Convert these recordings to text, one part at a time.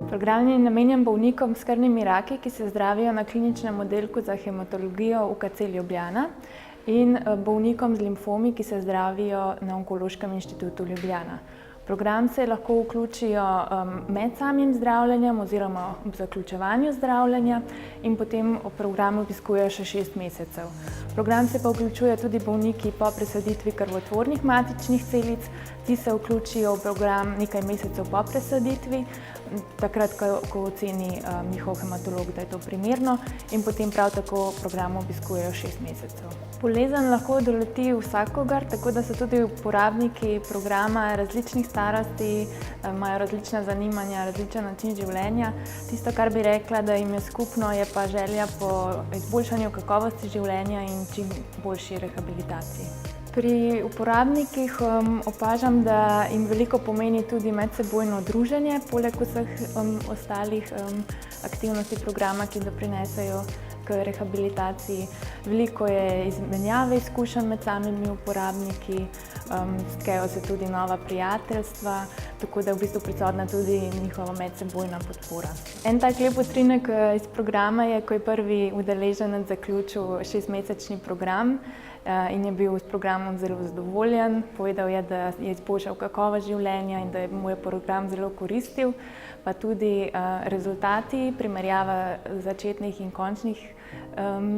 Program je namenjen bolnikom s krvnimi raki, ki se zdravijo na kliničnem oddelku za hematologijo UKC Ljubljana, in bolnikom z limfomi, ki se zdravijo na Onkološkem inštitutu Ljubljana. V program se lahko vključijo med samim zdravljenjem oziroma ob zaključevanju zdravljenja in potem v programu obiskujejo še 6 mesecev. V program se pa vključuje tudi bolniki po presaditvi krvotvornih matičnih celic. Ti se vključijo v program nekaj mesecev po presaditvi, takrat, ko oceni njihov hematolog, da je to primerno, in potem prav tako v programu obiskujejo 6 mesecev. Bolezen lahko doleti vsakogar, tako da so tudi uporabniki programa različnih starosti, imajo različna zanimanja, različen način življenja. Tisto, kar bi rekla, da jim je skupno, je pa želja po izboljšanju kakovosti življenja in čim boljši rehabilitaciji. Pri uporabnikih opažam, da jim veliko pomeni tudi medsebojno druženje, poleg vseh ostalih aktivnosti programa, ki doprinesejo k rehabilitaciji. Veliko je izmenjave izkušenj med samimi uporabniki, stkejo se tudi nova prijateljstva, tako da je v bistvu prisotna tudi njihova medsebojna podpora. En tak lep utrinek iz programa je, ko je prvi udeleženec zaključil 6-mesečni program in je bil s programom zelo zadovoljen. Povedal je, da je izboljšal kakovost življenja in da mu je program zelo koristil, pa tudi rezultati, primerjava začetnih in končnih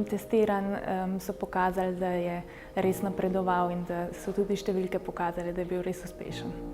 testiranj so pokazali, da je res napredoval in da so tudi številke pokazale, da je bil res uspešen.